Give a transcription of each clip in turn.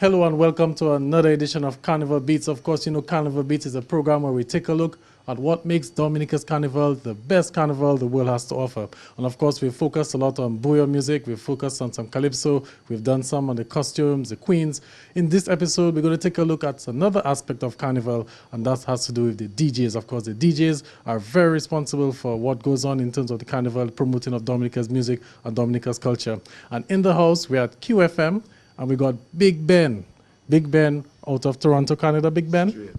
Hello and welcome to another edition of Carnival Beats. Of course, you know Carnival Beats is a program where we take a look at what makes Dominica's Carnival the best carnival the world has to offer. And of course, we've focused a lot on bouyon music, we've focused on some calypso, we've done some on the costumes, the queens. In this episode, we're going to take a look at another aspect of carnival, and that has to do with the DJs. Of course, the DJs are very responsible for what goes on in terms of the carnival, promoting of Dominica's music and Dominica's culture. And in the house, we're at QFM, and we got Bigben. Bigben out of Toronto, Canada. Bigben?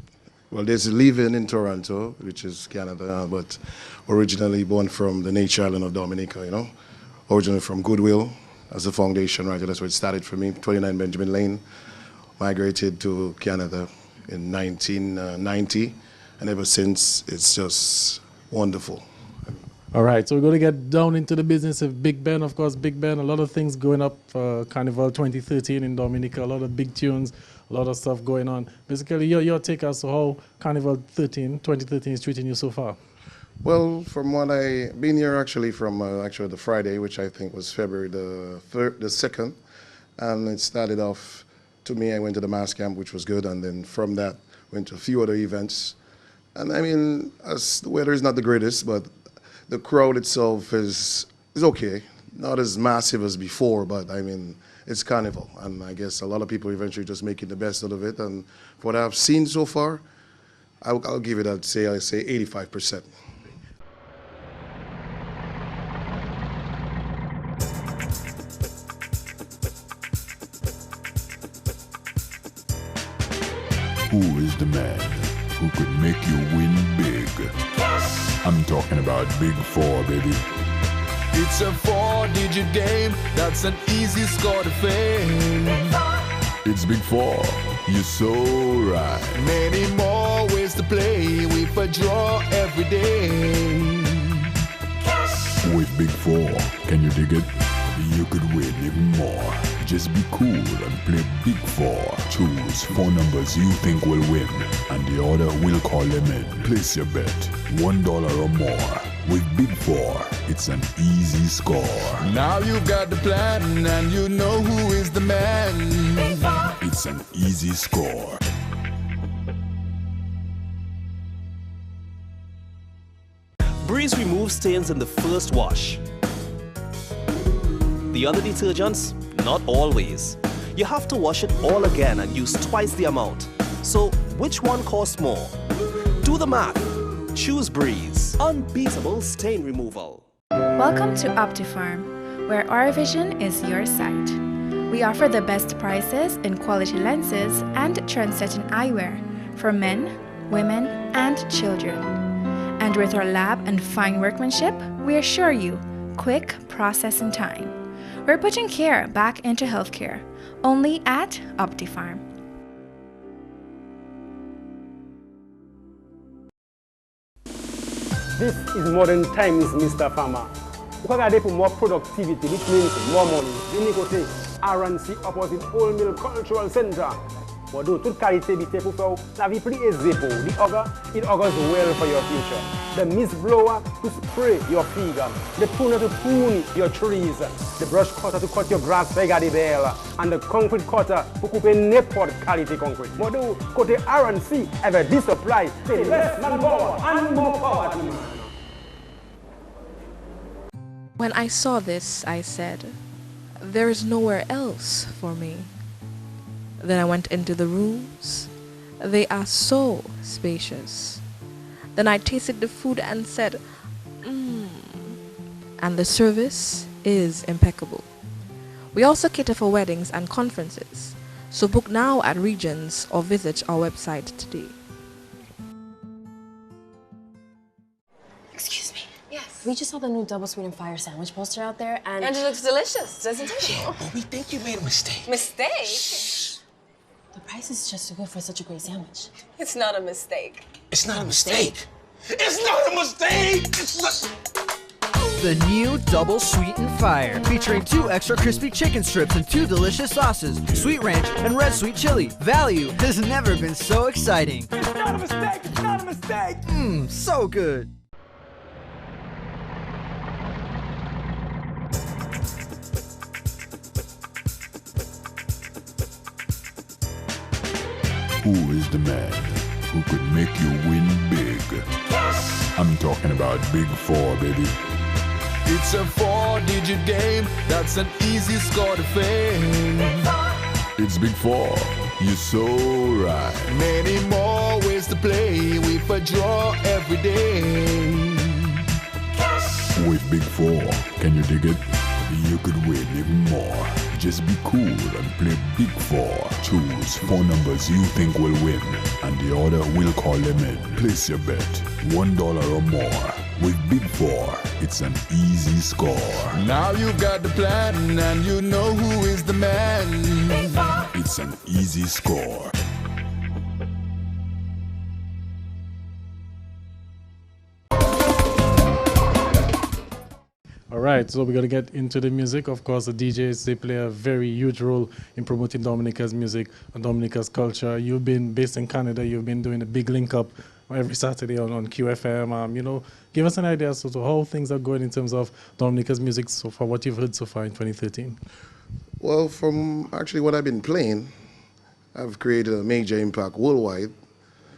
Well, there's living in Toronto, which is Canada, but originally born from the nature island of Dominica, you know. Originally from Goodwill as a foundation, right? That's where it started for me. 29 Benjamin Lane. Migrated to Canada in 1990, and ever since, it's just wonderful. All right, so we're going to get down into the business of Bigben. Of course, Bigben, a lot of things going up for Carnival 2013 in Dominica, a lot of big tunes, a lot of stuff going on. Basically, your take as to how Carnival 2013 is treating you so far. Well, from what I've been here actually from actually the Friday, which I think was February the 2nd, and it started off, to me, I went to the mass camp, which was good, and then from that, went to a few other events. And I mean, as the weather is not the greatest, but the crowd itself is okay. Not as massive as before, but I mean, it's carnival. And I guess a lot of people eventually just making the best out of it. And for what I've seen so far, I'll give it, I'd say 85%. Who is the man who could make you win big? I'm talking about Big 4, baby. It's a 4-digit game, that's an easy score to fame. It's Big 4, you're so right. Many more ways to play with a draw every day. With Big 4, can you dig it? You could win even more. Just be cool and play Big 4. Choose 4 numbers you think will win, and the order will call them in. Place your bet, $1 or more. With Big 4, it's an easy score. Now you've got the plan, and you know who is the man. It's an easy score. Breeze removes stains in the first wash. The other detergents, not always. You have to wash it all again and use twice the amount. So, which one costs more? Do the math. Choose Breeze. Unbeatable stain removal. Welcome to OptiFarm, where our vision is your sight. We offer the best prices in quality lenses and trend-setting eyewear for men, women, and children. And with our lab and fine workmanship, we assure you quick processing time. We're putting care back into healthcare, only at OptiFarm. This is modern times, Mr. Farmer. We can for more productivity, which means more money. We need to say RNC opposite Old Mill Cultural Center. But do tout qualité bite pour faire la vie plus aisée pour it augurs well for your future. The mist blower to spray your figure, the pruner to prune your trees, the brush cutter to cut your grass and the concrete cutter to couper n'importe qualité concrete. But do côté RNC avec this supply, say less manpower and more power to you. When I saw this, I said, there is nowhere else for me. Then I went into the rooms. They are so spacious. Then I tasted the food and said, And the service is impeccable. We also cater for weddings and conferences. So book now at Regions or visit our website today. Excuse me. Yes. We just saw the new double sweet and fire sandwich poster out there, and it looks delicious, doesn't it? Yeah, but we think you made a mistake. Mistake? Shh. The price is just too good for such a great sandwich. It's not a mistake. It's not a mistake. It's not a mistake. It's not. The new Double Sweet and Fire, featuring 2 extra crispy chicken strips and 2 delicious sauces, sweet ranch and red sweet chili. Value has never been so exciting. It's not a mistake. It's not a mistake. So good. Who is the man who could make you win big? I'm talking about Big 4, baby. It's a 4-digit game, that's an easy score to fame. It's Big 4, you're so right. Many more ways to play with a draw every day. With Big 4, can you dig it? You could win even more. Just be cool and play Big 4. Choose 4 numbers you think will win, and the order will call them in. Place your bet, $1 or more. With Big 4, it's an easy score. Now you've got the plan, and you know who is the man. It's an easy score. Alright, so we're going to get into the music. Of course, the DJs, they play a very huge role in promoting Dominica's music and Dominica's culture. You've been based in Canada. You've been doing a big link up every Saturday on QFM. You know, give us an idea as to how things are going in terms of Dominica's music so far, what you've heard so far in 2013. Well, from actually what I've been playing, I've created a major impact worldwide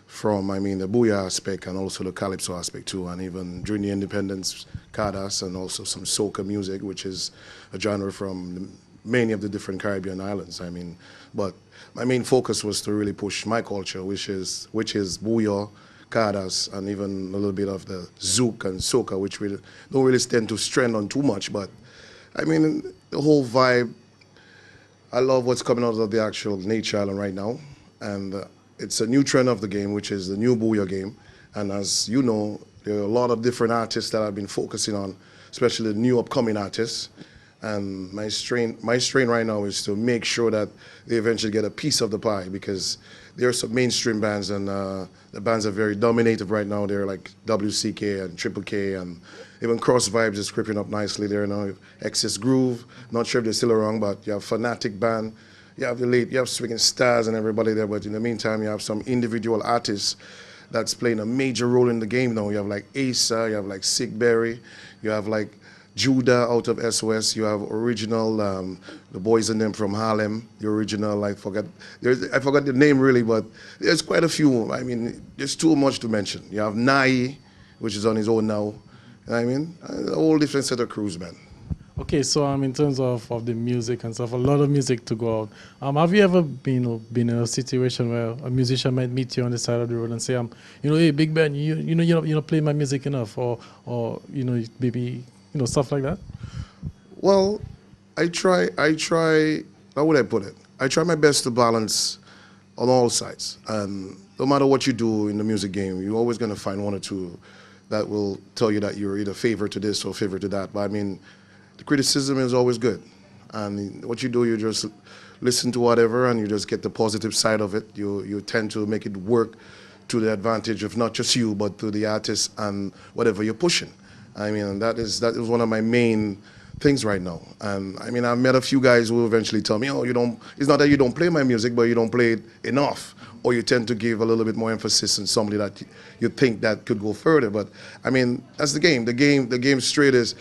from, I mean, the booyah aspect and also the calypso aspect too, and even during the independence, Cardas, and also some soca music, which is a genre from many of the different Caribbean islands. I mean, but my main focus was to really push my culture, which is booyah, Cardas, and even a little bit of the zouk and soca, which we don't really tend to strand on too much. But I mean, the whole vibe, I love what's coming out of the actual Nature Island right now, and it's a new trend of the game, which is the new booyah game. And as you know, there are a lot of different artists that I've been focusing on, especially the new upcoming artists. And my strain right now is to make sure that they eventually get a piece of the pie, because there are some mainstream bands, and the bands are very dominated right now. They're like WCK and Triple K, and even Cross Vibes is creeping up nicely there now. Excess Groove, not sure if they're still around, but you have Fanatic Band, you have you have Swinging Stars and everybody there, but in the meantime, you have some individual artists that's playing a major role in the game now. You have like Asa, you have like Sick Berry, you have like Judah out of SOS, you have original, the boys and them from Harlem, the original, I forgot the name really, but there's quite a few. I mean, there's too much to mention. You have Nai, which is on his own now. I mean, a whole different set of crews, man. Okay, so in terms of the music and stuff, a lot of music to go out. Have you ever been in a situation where a musician might meet you on the side of the road and say, hey, Big Ben, you're not playing my music enough, or maybe stuff like that? Well, I try, how would I put it? I try my best to balance on all sides. And no matter what you do in the music game, you're always going to find one or two that will tell you that you're either favor to this or favor to that. But I mean, the criticism is always good. And what you do, you just listen to whatever and you just get the positive side of it. You tend to make it work to the advantage of not just you, but to the artist and whatever you're pushing. I mean, that is one of my main things right now. And I mean, I've met a few guys who eventually tell me, it's not that you don't play my music, but you don't play it enough. Or you tend to give a little bit more emphasis on somebody that you think that could go further. But I mean, that's the game. The game straight is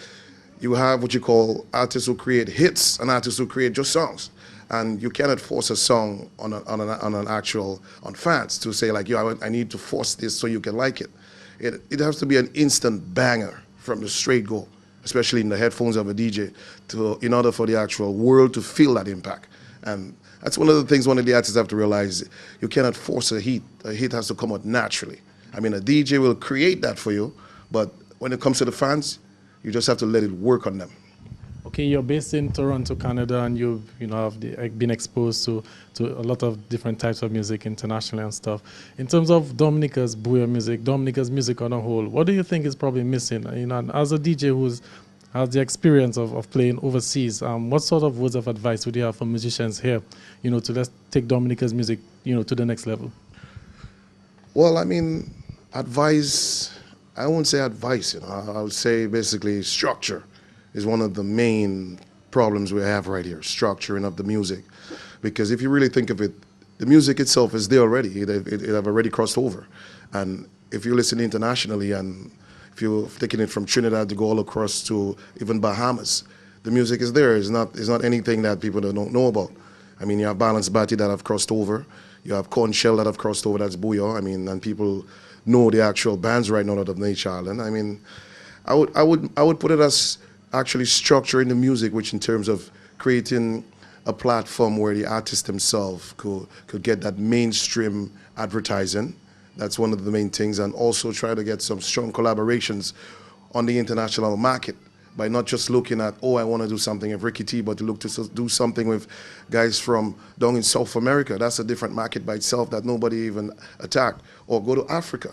you have what you call artists who create hits and artists who create just songs. And you cannot force a song on fans to say like, I need to force this so you can like it. It has to be an instant banger from the straight go, especially in the headphones of a DJ, in order for the actual world to feel that impact. And that's one of the things one of the artists have to realize. You cannot force a hit. A hit has to come out naturally. I mean, a DJ will create that for you, but when it comes to the fans, you just have to let it work on them. Okay, you're based in Toronto, Canada, and you've have been exposed to a lot of different types of music internationally and stuff. In terms of Dominica's booyah music, Dominica's music on a whole, what do you think is probably missing? And as a DJ who has the experience of playing overseas, what sort of words of advice would you have for musicians here, to let's take Dominica's music, to the next level? Well, I mean, advice, I won't say advice, I would say basically structure is one of the main problems we have right here, structuring of the music. Because if you really think of it, the music itself is there already. It have already crossed over. And if you listen internationally, and if you're taking it from Trinidad to go all across to even Bahamas, the music is there. It's not anything that people don't know about. I mean, you have Balance Batty that have crossed over. You have Corn Shell that have crossed over, that's Booyah. I mean, and people know the actual bands right now out of Nature Island. I mean, I would put it as actually structuring the music, which in terms of creating a platform where the artist himself could get that mainstream advertising. That's one of the main things, and also try to get some strong collaborations on the international market by not just looking at, oh, I want to do something with Ricky T, but to look to do something with guys from down in South America. That's a different market by itself that nobody even attacked. Or go to Africa,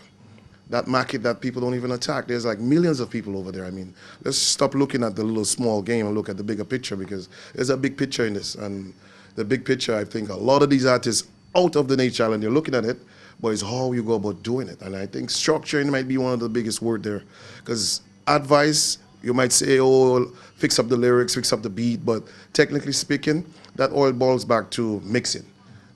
that market that people don't even attack. There's like millions of people over there. I mean, let's stop looking at the little small game and look at the bigger picture, because there's a big picture in this. And the big picture, I think a lot of these artists out of the Nature Island, you're looking at it, but it's how you go about doing it. And I think structuring might be one of the biggest words there, because advice, you might say, oh, fix up the lyrics, fix up the beat, but technically speaking, that all boils back to mixing.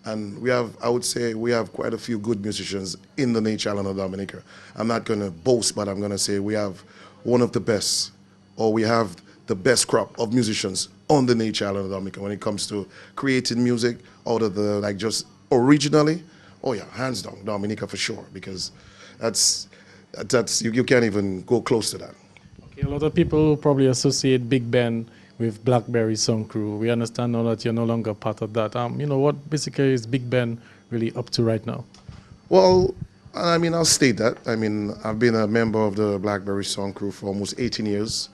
And we have, I would say, we have quite a few good musicians in the Nature Island of Dominica. I'm not going to boast, but I'm going to say we have one of the best, or we have the best crop of musicians on the Nature Island of Dominica when it comes to creating music out of the, like, just originally. Oh yeah, hands down, Dominica for sure, because that's you can't even go close to that. Okay, a lot of people probably associate Bigben with Blackberry Song Crew. We understand now that you're no longer part of that. You know, what basically is Bigben really up to right now? Well, I mean, I'll state that. I mean, I've been a member of the Blackberry Song Crew for almost 18 years.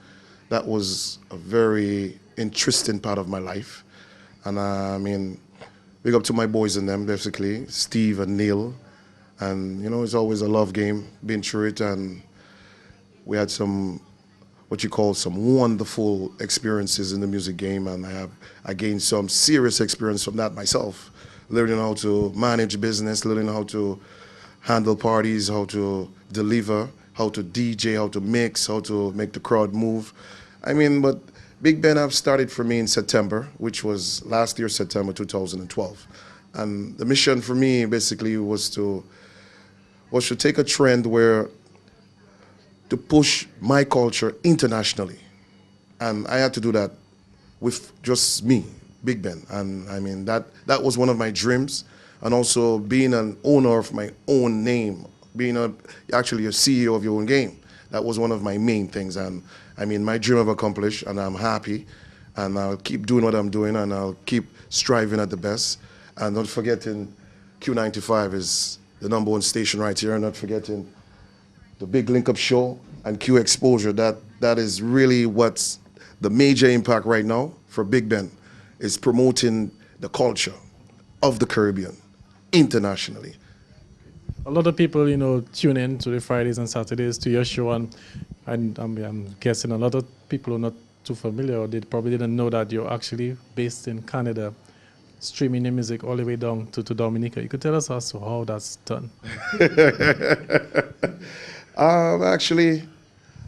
That was a very interesting part of my life. And I mean, big up to my boys and them, basically, Steve and Neil. And, you know, it's always a love game, been through it. And we had some, what you call, some wonderful experiences in the music game. And I gained some serious experience from that myself, learning how to manage business, learning how to handle parties, how to deliver, how to DJ, how to mix, how to make the crowd move. I mean, but Bigben have started for me in September, which was last year, September 2012. And the mission for me basically was to take a trend where to push my culture internationally. And I had to do that with just me, Bigben. And I mean, that was one of my dreams. And also being an owner of my own name, being actually a CEO of your own game. That was one of my main things. And I mean, my dream I've accomplished, and I'm happy. And I'll keep doing what I'm doing, and I'll keep striving at the best. And not forgetting Q95 is the #1 station right here, and not forgetting the Big Link Up Show and Q Exposure. That is really what's the major impact right now for Bigben, is promoting the culture of the Caribbean internationally. A lot of people, you know, tune in to the Fridays and Saturdays to your show, and I'm guessing a lot of people are not too familiar, or they probably didn't know that you're actually based in Canada, streaming your music all the way down to Dominica. You could tell us as to how that's done. Actually,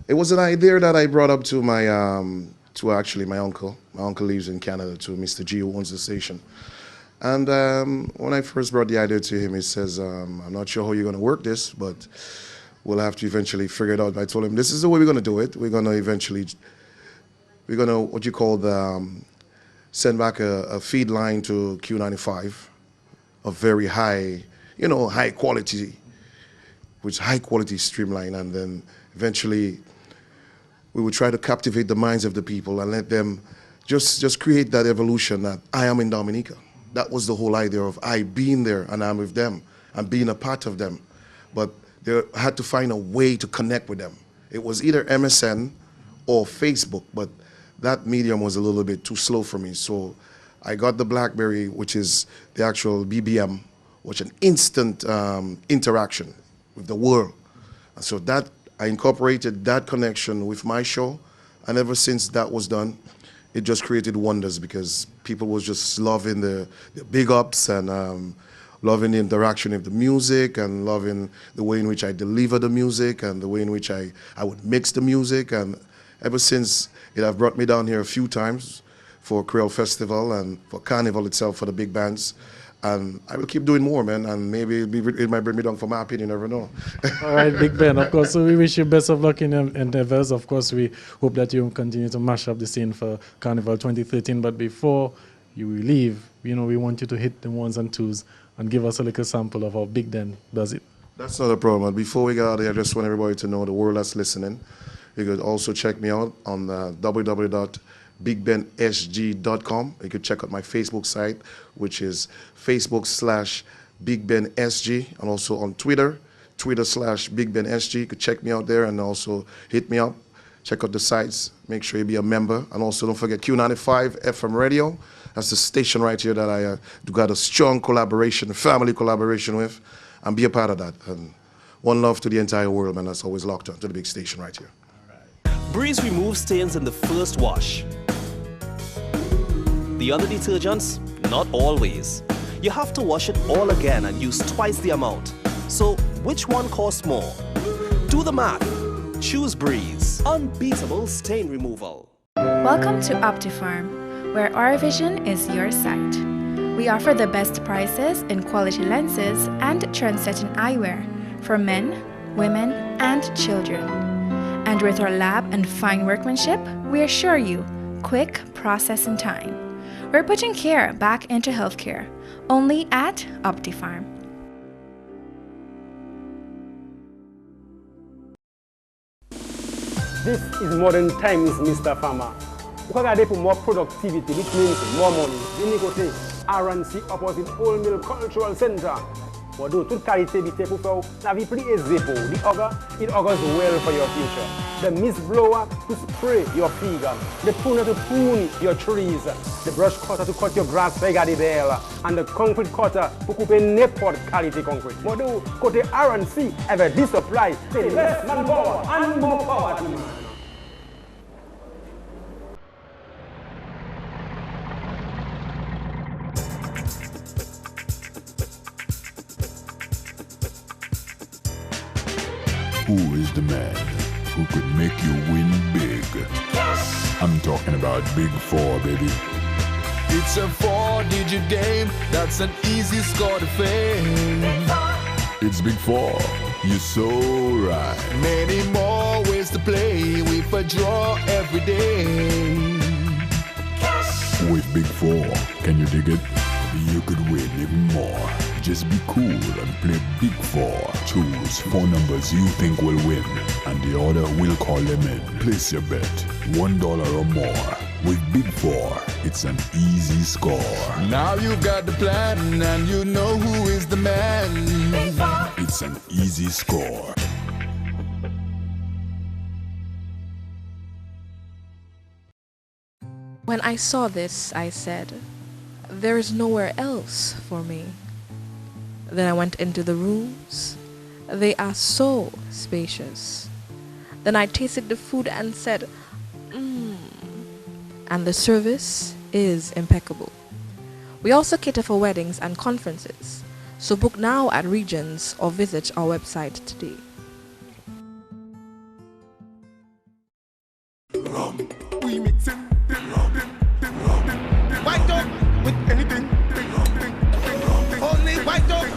it was an idea that I brought up to my my uncle. My uncle lives in Canada, to Mr. G, who owns the station. And when I first brought the idea to him, he says, I'm not sure how you're going to work this, but we'll have to eventually figure it out. I told him, this is the way we're going to do it. We're going to what you call send back a feed line to Q95 of very high, you know, high quality streamline. And then eventually we would try to captivate the minds of the people and let them just create that evolution that I am in Dominica. That was the whole idea of I being there and I'm with them and being a part of them. But they had to find a way to connect with them. It was either MSN or Facebook, but that medium was a little bit too slow for me. So I got the BlackBerry, which is the actual BBM, which is an instant interaction with the world. And so that I incorporated that connection with my show, and ever since that was done, it just created wonders, because people was just loving the big ups and loving the interaction of the music, and loving the way in which I deliver the music and the way in which I would mix the music. And ever since, it have brought me down here a few times for Creole Festival and for Carnival itself, for the big bands. And I will keep doing more, man, and maybe it might bring me down for Marpin, you never know. All right, Bigben, of course, so we wish you best of luck in your endeavors. Of course, we hope that you continue to mash up the scene for Carnival 2013. But before you leave, we want you to hit the ones and twos and give us a little sample of how Bigben does it. That's not a problem. But before we get out of there, I just want everybody to know, the world that's listening, you could also check me out on www.BigBenSG.com. You could check out my Facebook site, which is Facebook/BigBenSG, and also on Twitter, Twitter/BigBenSG. You could check me out there and also hit me up. Check out the sites. Make sure you be a member. And also don't forget Q95 FM Radio. That's the station right here that I got a strong collaboration, family collaboration with, and be a part of that. And one love to the entire world, man. That's always locked on to the big station right here. Breeze removes stains in the first wash. The other detergents, not always. You have to wash it all again and use twice the amount. So which one costs more? Do the math. Choose Breeze. Unbeatable stain removal. Welcome to OptiFarm, where our vision is your sight. We offer the best prices in quality lenses and trend-setting eyewear for men, women, and children. And with our lab and fine workmanship, we assure you quick processing time. We're putting care back into healthcare, only at OptiFarm. This is modern times, Mr. Farmer. We can for more productivity, which means more money. We need to say RNC opposite Old Mill Cultural Center. But do tout qualité bite pour faire la vie plus aisée pour. It augurs well for your future. The mist blower to spray your figure. The pruner to prune your trees. The brush cutter to cut your grass regarding bell. And the concrete cutter to couper n'importe qualité concrete. But do côté RNC ever this supply, say less manpower and more power to man. Who is the man who could make you win big? I'm talking about Big 4, baby. It's a 4-digit game, that's an easy score to fame. It's Big 4, you're so right. Many more ways to play, with a draw every day. With Big 4, can you dig it? You could win even more. Just be cool and play Big 4. Choose 4 numbers you think will win, and the order will call them in. Place your bet, $1 or more. With Big 4, it's an easy score. Now you got the plan, and you know who is the man. It's an easy score. When I saw this, I said, there is nowhere else for me. Then I went into the rooms. They are so spacious. Then I tasted the food and said, And the service is impeccable. We also cater for weddings and conferences. So book now at Regions or visit our website today. We mixing white dog with anything. Only white dog.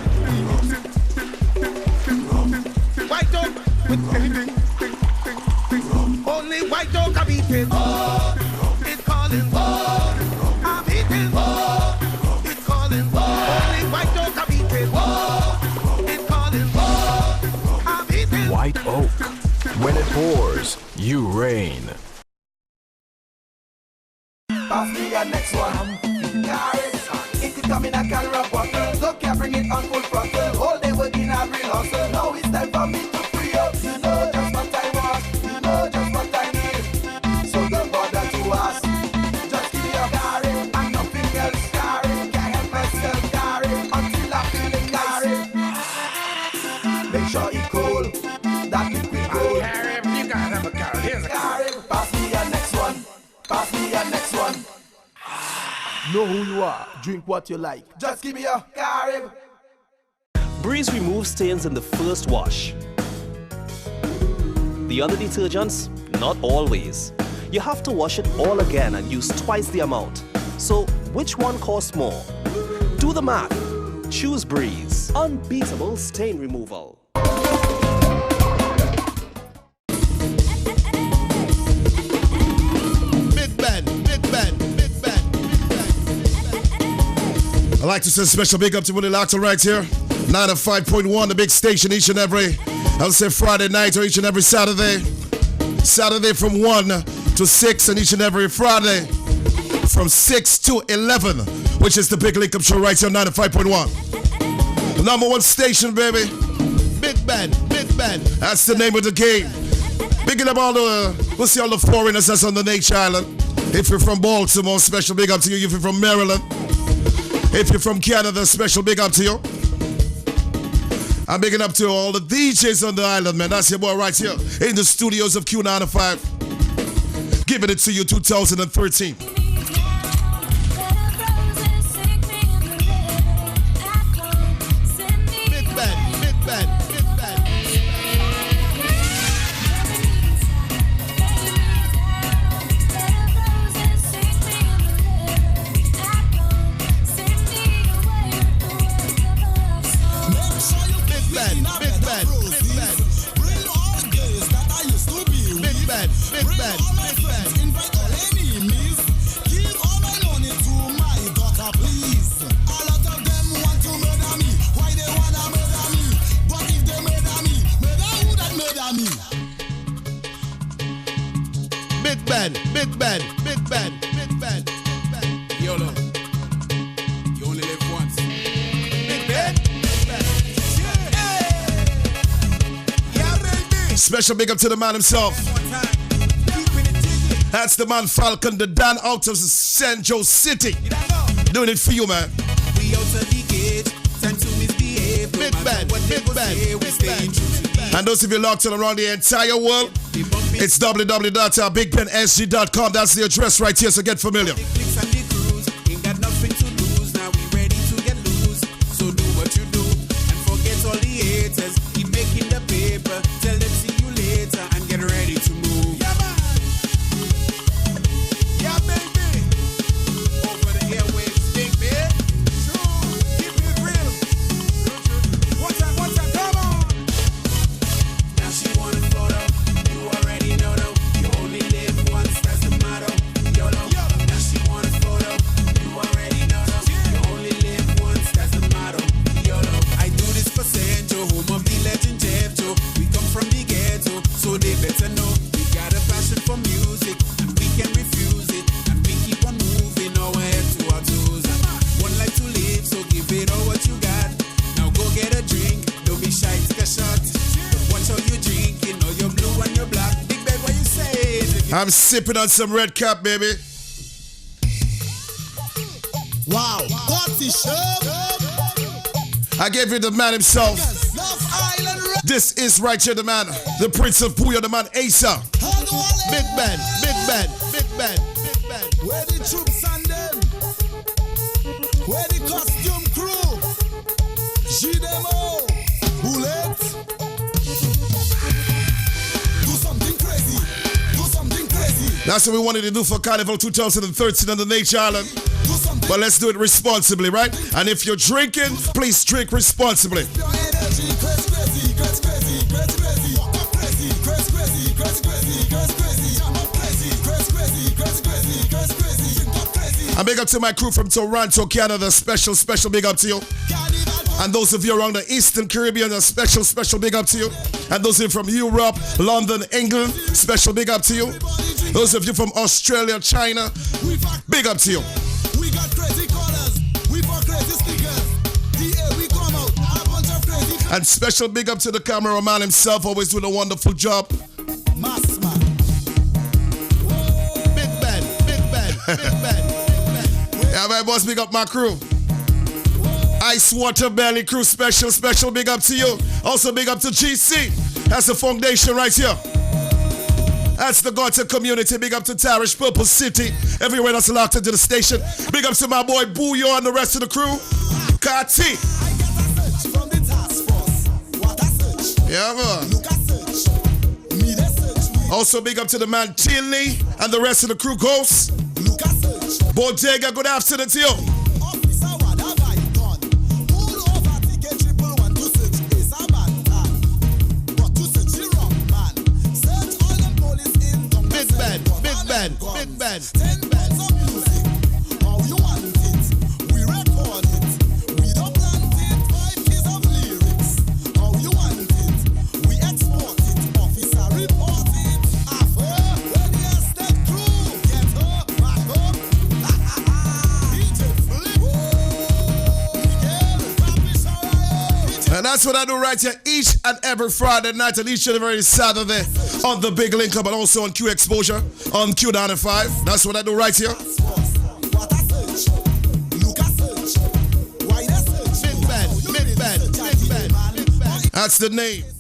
White dog with anything. Only white dog can beat it. It's calling. I'm eating. It's calling. Only white dog can beat it. It's calling. I'm eating. White oak. When it pours, you reign. Pass me your next one. If you come in a camera bottle, so can bring it on full throttle. All day working a real hustle. Now it's time for me to free up. You know just what I want. You know just what I need. So don't bother to ask. Just give me your carry and nothing else carry. Can't help myself carry until I'm feeling carry. Make sure it's cool. That liquid gold. Carry, you guys have a carry. Here's a carry. Pass me your next one. Pass me your next one. Know who you are, drink what you like. Just give me a Carib. Breeze removes stains in the first wash. The other detergents, not always. You have to wash it all again and use twice the amount. So which one costs more? Do the math. Choose Breeze. Unbeatable stain removal. I'd like to send a special big up to Willie Lockton right here. 95.1, the big station each and every, I'll say Friday night or each and every Saturday. Saturday from 1 to 6 and each and every Friday from 6 to 11, which is the big link up show right here on 95.1. The number one station, baby. Bigben. That's the name of the game. Bigging up all the, we'll see all the foreigners that's on the Nature Island. If you're from Baltimore, special big up to you. If you're from Maryland, if you're from Canada, special big up to you. I'm bigging up to all the DJs on the island, man. That's your boy right here in the studios of Q95. Giving it to you 2013. Big band. YOLO. You only live once. Big Ben. Yeah, baby. Special big up to the man himself. That's the man Falcon, the Dan out of San Jose City. Doing it for you, man. We out of the gate. Time to misbehave. Big band. And those of you locked in around the entire world, it's www.BigBenSG.com. That's the address right here, so get familiar. Ain't got nothing to lose. Now we ready to get loose. So do what you do and forget all the haters. Keep making the paper. Tell them see you later and get ready to move. Yeah, man. Yeah, baby. Over the airwaves, big man. Sure. Keep it real. One time, come on. Now she want a photo. You already know though. You only live once. That's the motto. YOLO. Now she want a photo. You already know though. You only live once. That's the motto. YOLO. I do this for Sanjo, home of the legend Jeff Joe. We come from the ghetto, so they better know. We got a passion for music, and we can refuse it. And we keep on moving our head to our toes. One life to live, so give it all what you got. Now go get a drink. Don't be shy, take a shot. But watch how you drinking, or you're blue and you're black. Big Ben, what you say? I'm sipping on some red cap, baby. Wow, what is show? I gave you the man himself. This is right here, the man, the Prince of Puyo, the man Asa. Big Ben. Where the troops and them? Where the costume crew? Gidemo, Bullet. Do something crazy. That's what we wanted to do for Carnival 2013 on the Nature Island. But let's do it responsibly, right? And if you're drinking, please drink responsibly. And big up to my crew from Toronto, Canada. Special big up to you. And those of you around the Eastern Caribbean, a special big up to you. And those of you from Europe, London, England, special big up to you. Those of you from Australia, China, big up to you. We got crazy colors, we for crazy stickers. The air we come out, a bunch of crazy. And special big up to the cameraman himself, always doing a wonderful job. Mass man. Big Ben. Yeah, my boss, big up my crew. Ice Water Belly crew, special big up to you. Also big up to GC. That's the foundation right here. That's the Gotcha community. Big up to Tarish, Purple City. Everywhere that's locked into the station. Big up to my boy Booyo and the rest of the crew. Kati. Yeah, man. Also big up to the man Tilly and the rest of the crew Ghosts. Bodega, good afternoon to you. Big Ben. 10 bands of music. How you want it? We record it. And that's what I do right here each and every Friday night and each and every Saturday on the Big Link Up and also on Q Exposure on Q95. That's what I do right here. Bigben. That's the name.